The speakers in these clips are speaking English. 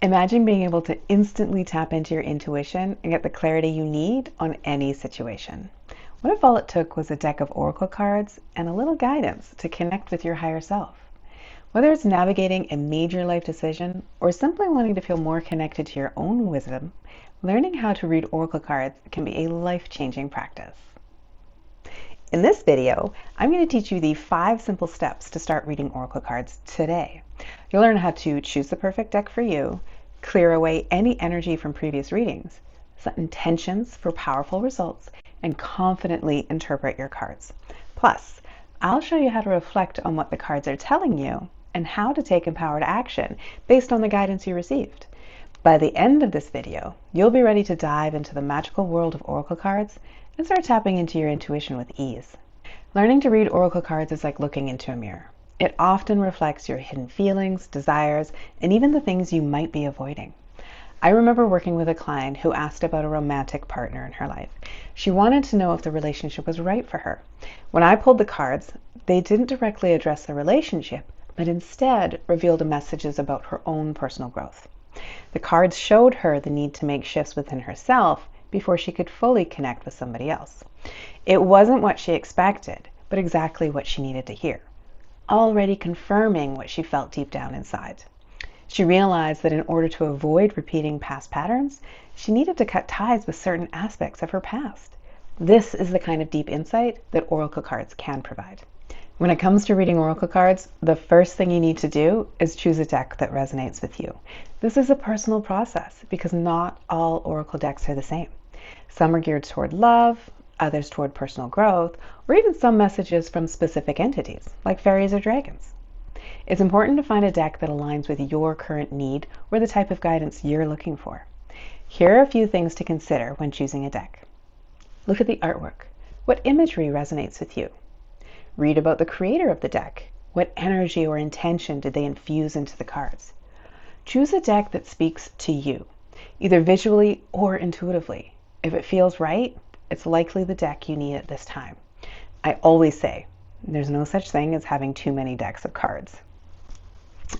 Imagine being able to instantly tap into your intuition and get the clarity you need on any situation. What if all it took was a deck of oracle cards and a little guidance to connect with your higher self? Whether it's navigating a major life decision or simply wanting to feel more connected to your own wisdom, learning how to read oracle cards can be a life-changing practice. In this video, I'm going to teach you the 5 simple steps to start reading oracle cards today. You'll learn how to choose the perfect deck for you, clear away any energy from previous readings, set intentions for powerful results, and confidently interpret your cards. Plus, I'll show you how to reflect on what the cards are telling you and how to take empowered action based on the guidance you received. By the end of this video, you'll be ready to dive into the magical world of oracle cards and start tapping into your intuition with ease. Learning to read oracle cards is like looking into a mirror. It often reflects your hidden feelings, desires, and even the things you might be avoiding. I remember working with a client who asked about a romantic partner in her life. She wanted to know if the relationship was right for her. When I pulled the cards, they didn't directly address the relationship, but instead revealed messages about her own personal growth. The cards showed her the need to make shifts within herself before she could fully connect with somebody else. It wasn't what she expected, but exactly what she needed to hear, already confirming what she felt deep down inside. She realized that in order to avoid repeating past patterns, she needed to cut ties with certain aspects of her past. This is the kind of deep insight that oracle cards can provide. When it comes to reading oracle cards, the first thing you need to do is choose a deck that resonates with you. This is a personal process because not all oracle decks are the same. Some are geared toward love, others toward personal growth, or even some messages from specific entities, like fairies or dragons. It's important to find a deck that aligns with your current need or the type of guidance you're looking for. Here are a few things to consider when choosing a deck. Look at the artwork. What imagery resonates with you? Read about the creator of the deck. What energy or intention did they infuse into the cards? Choose a deck that speaks to you, either visually or intuitively. If it feels right, it's likely the deck you need at this time. I always say, there's no such thing as having too many decks of cards.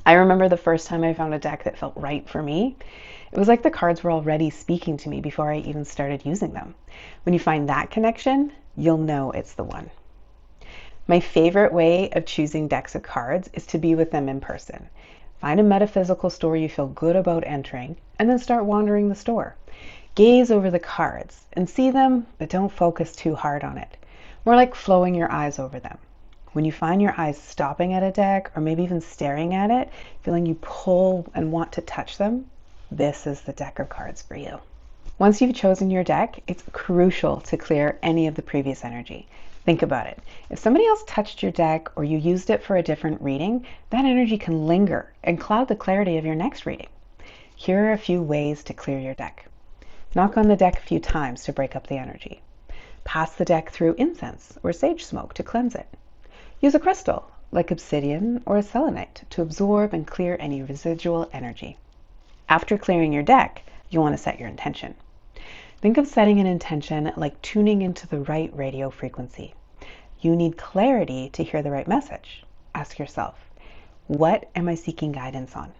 I remember the first time I found a deck that felt right for me. It was like the cards were already speaking to me before I even started using them. When you find that connection, you'll know it's the one. My favorite way of choosing decks of cards is to be with them in person. Find a metaphysical store you feel good about entering, and then start wandering the store. Gaze over the cards and see them, but don't focus too hard on it. More like flowing your eyes over them. When you find your eyes stopping at a deck, or maybe even staring at it, feeling you pull and want to touch them, this is the deck of cards for you. Once you've chosen your deck, it's crucial to clear any of the previous energy. Think about it. If somebody else touched your deck or you used it for a different reading, that energy can linger and cloud the clarity of your next reading. Here are a few ways to clear your deck. Knock on the deck a few times to break up the energy. Pass the deck through incense or sage smoke to cleanse it. Use a crystal like obsidian or a selenite to absorb and clear any residual energy. After clearing your deck, you want to set your intention. Think of setting an intention like tuning into the right radio frequency. You need clarity to hear the right message. Ask yourself, what am I seeking guidance on?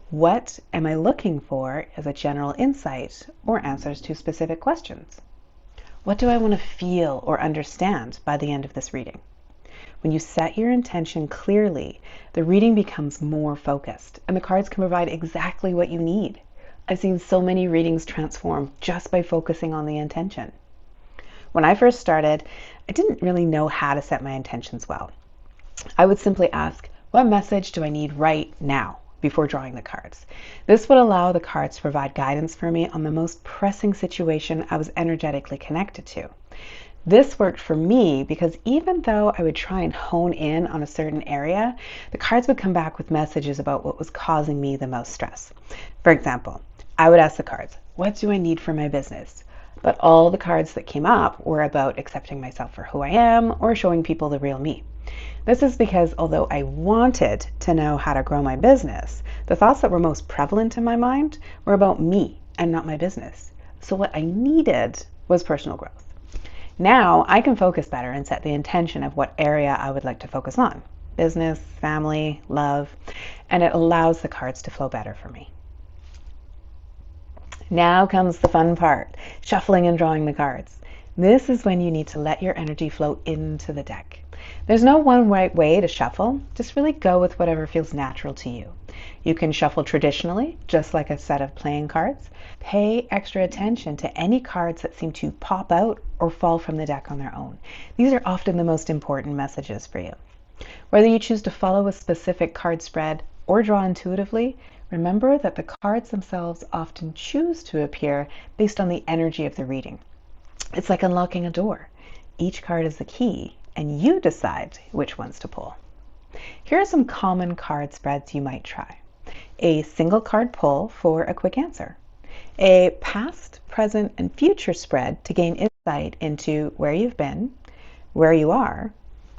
What am I looking for as a general insight or answers to specific questions? What do I want to feel or understand by the end of this reading? When you set your intention clearly, the reading becomes more focused and the cards can provide exactly what you need. I've seen so many readings transform just by focusing on the intention. When I first started, I didn't really know how to set my intentions well. I would simply ask, what message do I need right now? Before drawing the cards. This would allow the cards to provide guidance for me on the most pressing situation I was energetically connected to. This worked for me because even though I would try and hone in on a certain area, the cards would come back with messages about what was causing me the most stress. For example, I would ask the cards, what do I need for my business? But all the cards that came up were about accepting myself for who I am or showing people the real me. This is because although I wanted to know how to grow my business, the thoughts that were most prevalent in my mind were about me and not my business. So what I needed was personal growth. Now I can focus better and set the intention of what area I would like to focus on. Business, family, love, and it allows the cards to flow better for me. Now comes the fun part, shuffling and drawing the cards. This is when you need to let your energy flow into the deck. There's no one right way to shuffle, just really go with whatever feels natural to you. You can shuffle traditionally, just like a set of playing cards. Pay extra attention to any cards that seem to pop out or fall from the deck on their own. These are often the most important messages for you. Whether you choose to follow a specific card spread or draw intuitively, remember that the cards themselves often choose to appear based on the energy of the reading. It's like unlocking a door. Each card is the key, and you decide which ones to pull. Here are some common card spreads you might try. A single card pull for a quick answer. A past, present, and future spread to gain insight into where you've been, where you are,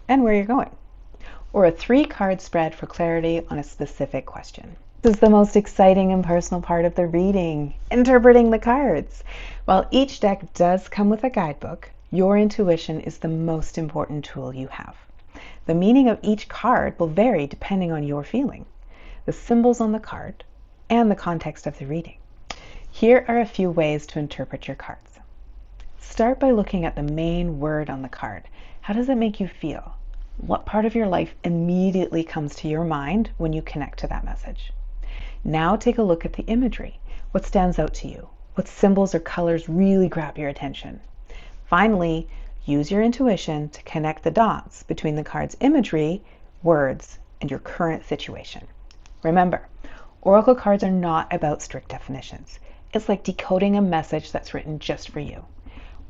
and where you're going. Or a 3-card spread for clarity on a specific question. This is the most exciting and personal part of the reading, interpreting the cards. While each deck does come with a guidebook, your intuition is the most important tool you have. The meaning of each card will vary depending on your feeling, the symbols on the card, and the context of the reading. Here are a few ways to interpret your cards. Start by looking at the main word on the card. How does it make you feel? What part of your life immediately comes to your mind when you connect to that message? Now take a look at the imagery. What stands out to you? What symbols or colors really grab your attention? Finally, use your intuition to connect the dots between the card's imagery, words, and your current situation. Remember, oracle cards are not about strict definitions. It's like decoding a message that's written just for you.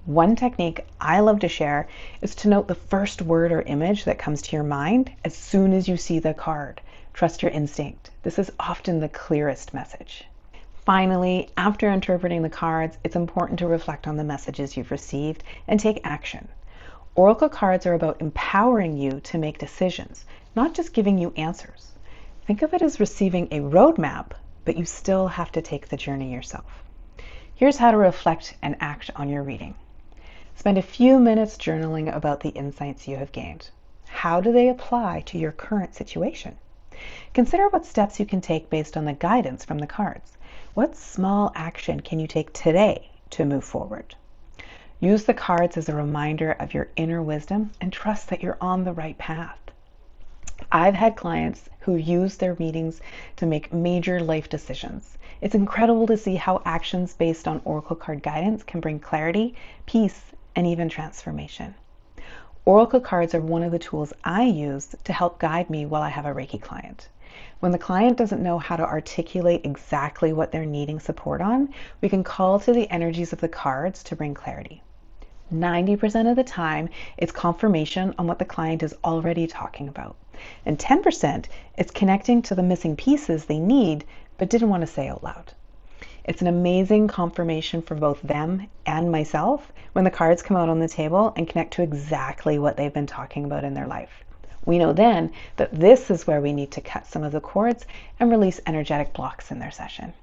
One technique I love to share is to note the first word or image that comes to your mind as soon as you see the card. Trust your instinct. This is often the clearest message. Finally, after interpreting the cards, it's important to reflect on the messages you've received and take action. Oracle cards are about empowering you to make decisions, not just giving you answers. Think of it as receiving a roadmap, but you still have to take the journey yourself. Here's how to reflect and act on your reading. Spend a few minutes journaling about the insights you have gained. How do they apply to your current situation? Consider what steps you can take based on the guidance from the cards. What small action can you take today to move forward? Use the cards as a reminder of your inner wisdom and trust that you're on the right path. I've had clients who use their readings to make major life decisions. It's incredible to see how actions based on oracle card guidance can bring clarity, peace, and even transformation. Oracle cards are one of the tools I use to help guide me while I have a Reiki client. When the client doesn't know how to articulate exactly what they're needing support on, we can call to the energies of the cards to bring clarity. 90% of the time, it's confirmation on what the client is already talking about. And 10%, it's connecting to the missing pieces they need but didn't want to say out loud. It's an amazing confirmation for both them and myself when the cards come out on the table and connect to exactly what they've been talking about in their life. We know then that this is where we need to cut some of the cords and release energetic blocks in their session.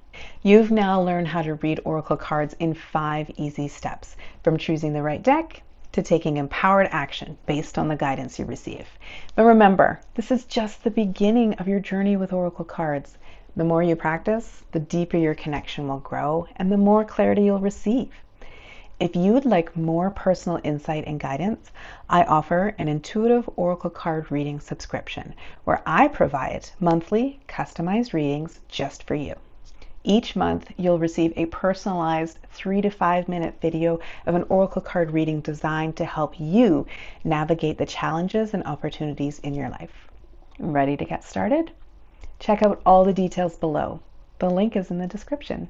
You've now learned how to read oracle cards in 5 easy steps, from choosing the right deck to taking empowered action based on the guidance you receive. But remember, this is just the beginning of your journey with oracle cards. The more you practice, the deeper your connection will grow and the more clarity you'll receive. If you would like more personal insight and guidance, I offer an intuitive oracle card reading subscription where I provide monthly customized readings just for you. Each month, you'll receive a personalized 3 to 5 minute video of an oracle card reading designed to help you navigate the challenges and opportunities in your life. Ready to get started? Check out all the details below. The link is in the description.